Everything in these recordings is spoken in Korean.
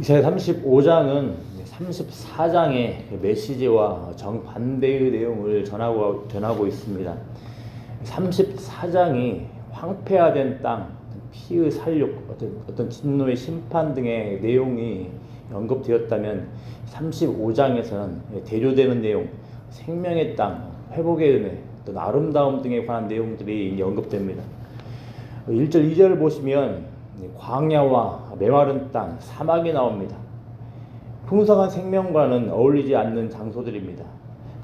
이사야 35장은 34장의 메시지와 정반대의 내용을 전하고 있습니다. 34장이 황폐화된 땅, 피의 살육, 어떤 진노의 심판 등의 내용이 언급되었다면 35장에서는 대조되는 내용, 생명의 땅, 회복의 은혜, 어떤 아름다움 등에 관한 내용들이 언급됩니다. 1절, 2절을 보시면 광야와 메마른 땅, 사막이 나옵니다. 풍성한 생명과는 어울리지 않는 장소들입니다.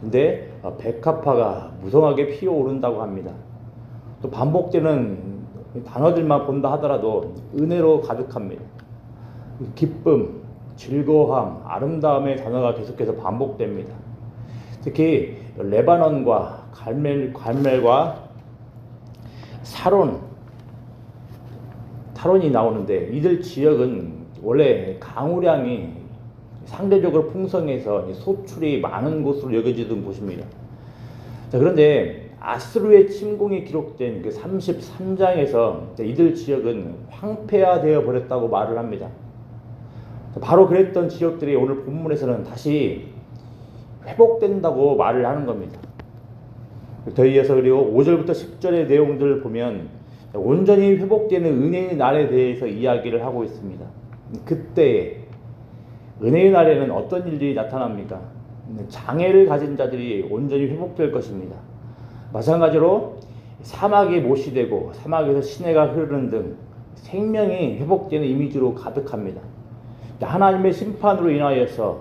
근데 백합화가 무성하게 피어오른다고 합니다. 또 반복되는 단어들만 본다 하더라도 은혜로 가득합니다. 기쁨, 즐거움, 아름다움의 단어가 계속해서 반복됩니다. 특히 레바논과 갈멜과 타론이 나오는데, 이들 지역은 원래 강우량이 상대적으로 풍성해서 소출이 많은 곳으로 여겨지던 곳입니다. 자, 그런데 아수르의 침공이 기록된 그 33장에서 이들 지역은 황폐화되어 버렸다고 말을 합니다. 바로 그랬던 지역들이 오늘 본문에서는 다시 회복된다고 말을 하는 겁니다. 더 이어서 그리고 5절부터 10절의 내용들을 보면 온전히 회복되는 은혜의 날에 대해서 이야기를 하고 있습니다. 그때 은혜의 날에는 어떤 일들이 나타납니까? 장애를 가진 자들이 온전히 회복될 것입니다. 마찬가지로 사막이 못이 되고 사막에서 시내가 흐르는 등 생명이 회복되는 이미지로 가득합니다. 하나님의 심판으로 인하여서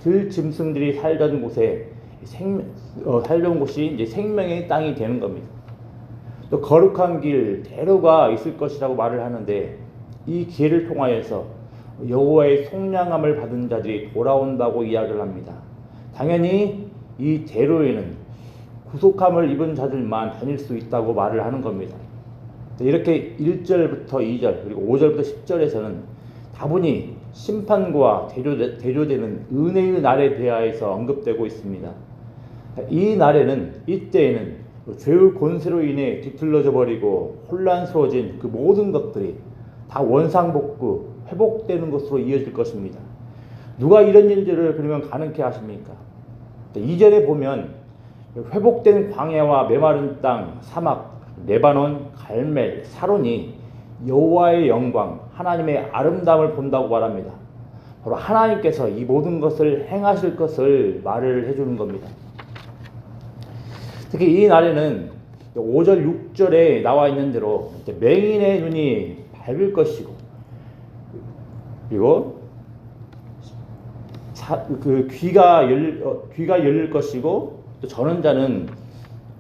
들짐승들이 살던 곳에 살던 곳이 이제 생명의 땅이 되는 겁니다. 또 거룩한 길, 대로가 있을 것이라고 말을 하는데, 이 길을 통하여서 여호와의 속량함을 받은 자들이 돌아온다고 이야기를 합니다. 당연히 이 대로에는 구속함을 입은 자들만 다닐 수 있다고 말을 하는 겁니다. 이렇게 1절부터 2절 그리고 5절부터 10절에서는 다분히 심판과 대조되는 은혜의 날에 대하여서 언급되고 있습니다. 이때에는 죄의 권세로 인해 뒤틀러져 버리고 혼란스러워진 그 모든 것들이 다 원상복구, 회복되는 것으로 이어질 것입니다. 누가 이런 일들을 그러면 가능케 하십니까? 2절에 보면 회복된 광야와 메마른 땅, 사막, 레바논, 갈멜, 사론이 여호와의 영광, 하나님의 아름다움을 본다고 말합니다. 바로 하나님께서 이 모든 것을 행하실 것을 말을 해주는 겁니다. 특히 이 날에는 5절, 6절에 나와 있는 대로 맹인의 눈이 밝을 것이고, 그리고 귀가 열릴 것이고, 또 저는 자는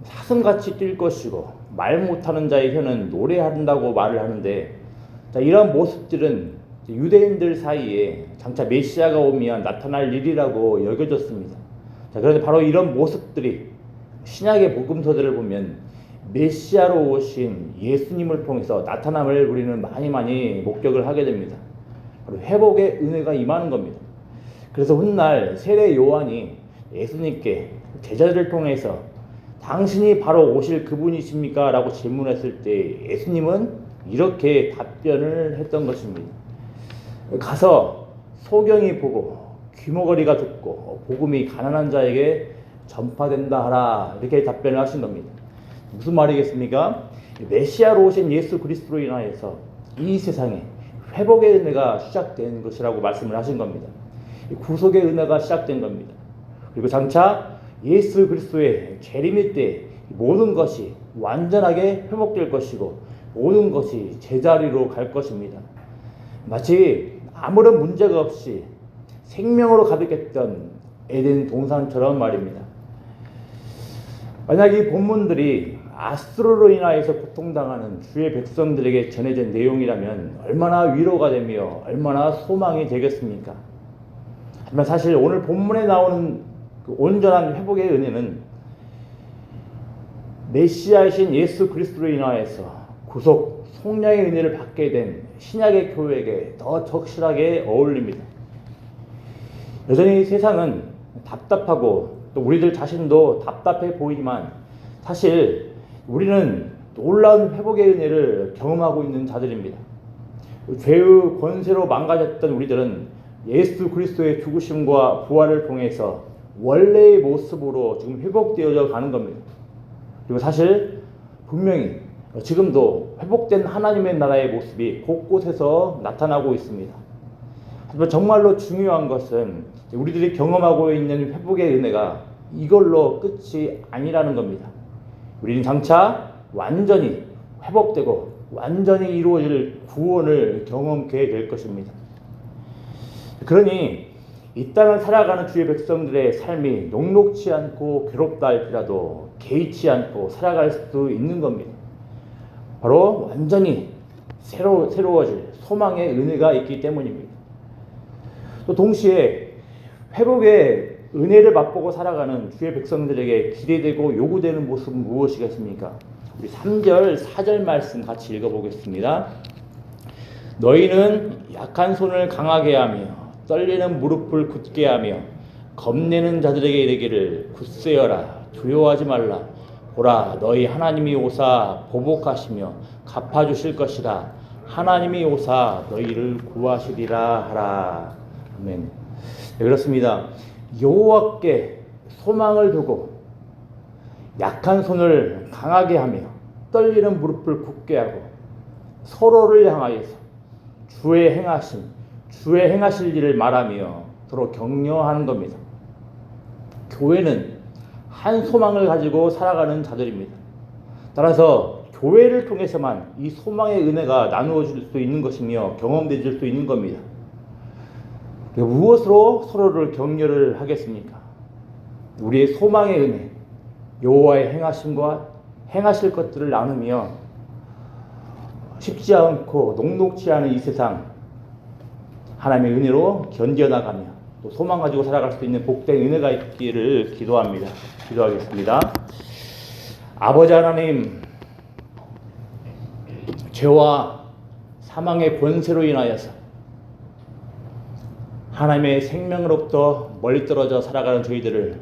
사슴같이 뛸 것이고, 말 못하는 자의 혀는 노래한다고 말을 하는데, 자, 이런 모습들은 유대인들 사이에 장차 메시아가 오면 나타날 일이라고 여겨졌습니다. 자, 그런데 바로 이런 모습들이 신약의 복음서들을 보면 메시아로 오신 예수님을 통해서 나타남을 우리는 많이 목격을 하게 됩니다. 바로 회복의 은혜가 임하는 겁니다. 그래서 훗날 세례 요한이 예수님께 제자들을 통해서 당신이 바로 오실 그분이십니까? 라고 질문했을 때 예수님은 이렇게 답변을 했던 것입니다. 가서 소경이 보고 귀머거리가 듣고 복음이 가난한 자에게 전파된다 하라, 이렇게 답변을 하신 겁니다. 무슨 말이겠습니까? 메시아로 오신 예수 그리스도로 인하여서 이 세상에 회복의 은혜가 시작된 것이라고 말씀을 하신 겁니다. 구속의 은혜가 시작된 겁니다. 그리고 장차 예수 그리스도의 재림일 때 모든 것이 완전하게 회복될 것이고 모든 것이 제자리로 갈 것입니다. 마치 아무런 문제가 없이 생명으로 가득했던 에덴 동산처럼 말입니다. 만약 이 본문들이 아수르로 인하여서 고통당하는 주의 백성들에게 전해진 내용이라면 얼마나 위로가 되며 얼마나 소망이 되겠습니까? 하지만 사실 오늘 본문에 나오는 그 온전한 회복의 은혜는 메시아이신 예수 그리스도로 인하여서 구속, 속량의 은혜를 받게 된 신약의 교회에게 더 적실하게 어울립니다. 여전히 세상은 답답하고 또 우리들 자신도 답답해 보이지만 사실 우리는 놀라운 회복의 은혜를 경험하고 있는 자들입니다. 죄의 권세로 망가졌던 우리들은 예수 그리스도의 죽으심과 부활을 통해서 원래의 모습으로 지금 회복되어져 가는 겁니다. 그리고 사실 분명히 지금도 회복된 하나님의 나라의 모습이 곳곳에서 나타나고 있습니다. 하지만 정말로 중요한 것은 우리들이 경험하고 있는 회복의 은혜가 이걸로 끝이 아니라는 겁니다. 우리는 장차 완전히 회복되고 완전히 이루어질 구원을 경험하게 될 것입니다. 그러니 이 땅을 살아가는 주의 백성들의 삶이 녹록치 않고 괴롭다 할지라도 개의치 않고 살아갈 수 있는 겁니다. 바로 완전히 새로워질 소망의 은혜가 있기 때문입니다. 또 동시에 회복의 은혜를 맛보고 살아가는 주의 백성들에게 기대되고 요구되는 모습은 무엇이겠습니까? 우리 3절, 4절 말씀 같이 읽어보겠습니다. 너희는 약한 손을 강하게 하며 떨리는 무릎을 굳게 하며 겁내는 자들에게 이르기를 굳세어라 두려워하지 말라. 보라 너희 하나님이 오사 보복하시며 갚아주실 것이라. 하나님이 오사 너희를 구하시리라 하라. 아멘. 네, 그렇습니다. 여호와께 소망을 두고 약한 손을 강하게 하며 떨리는 무릎을 굳게 하고 서로를 향하여서 주의 행하실 일을 말하며 서로 격려하는 겁니다. 교회는 한 소망을 가지고 살아가는 자들입니다. 따라서 교회를 통해서만 이 소망의 은혜가 나누어질 수 있는 것이며 경험될 수 있는 겁니다. 무엇으로 서로를 격려를 하겠습니까? 우리의 소망의 은혜, 여호와의 행하심과 행하실 것들을 나누며 쉽지 않고 녹록지 않은 이 세상 하나님의 은혜로 견뎌나가며 또 소망 가지고 살아갈 수 있는 복된 은혜가 있기를 기도합니다. 기도하겠습니다. 아버지 하나님, 죄와 사망의 권세로 인하여서 하나님의 생명으로부터 멀리 떨어져 살아가는 저희들을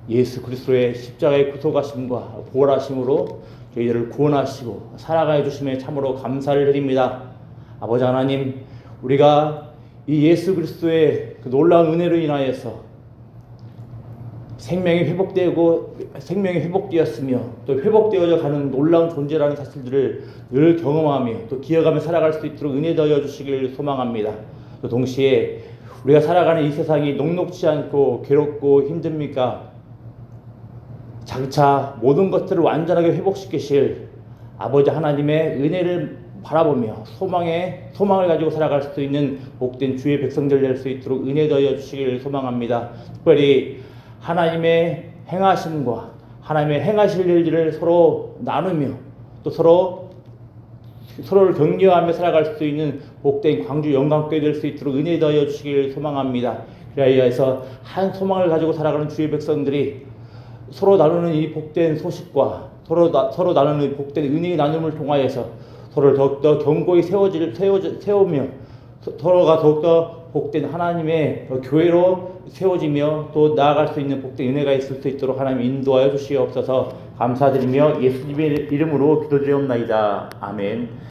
예수 그리스도의 십자가의 구속하심과 부활하심으로 저희들을 구원하시고 살아가해 주심에 참으로 감사를 드립니다. 아버지 하나님, 우리가 이 예수 그리스도의 그 놀라운 은혜로 인하여서 생명이 회복되었으며 또 회복되어져 가는 놀라운 존재라는 사실들을 늘 경험하며 또 기억하며 살아갈 수 있도록 은혜 더하여 주시길 소망합니다. 또 동시에 우리가 살아가는 이 세상이 녹록지 않고 괴롭고 힘듭니까? 장차 모든 것들을 완전하게 회복시키실 아버지 하나님의 은혜를 바라보며 소망을 가지고 살아갈 수 있는 복된 주의 백성들 될 수 있도록 은혜 더하여 주시길 소망합니다. 특별히 하나님의 행하심과 하나님의 행하실 일들을 서로 나누며 또 서로를 격려하며 살아갈 수 있는 복된 광주 영광교회 될 수 있도록 은혜 더하여 주시길 소망합니다. 그리하여서 한 소망을 가지고 살아가는 주의 백성들이 서로 나누는 이 복된 소식과 서로 나누는 복된 은혜의 나눔을 통하여서 서로를 더욱더 견고히 세우며 서로가 더욱더 복된 하나님의 교회로 세워지며 또 나아갈 수 있는 복된 은혜가 있을 수 있도록 하나님 인도하여 주시옵소서. 감사드리며 예수님의 이름으로 기도드리옵나이다. 아멘.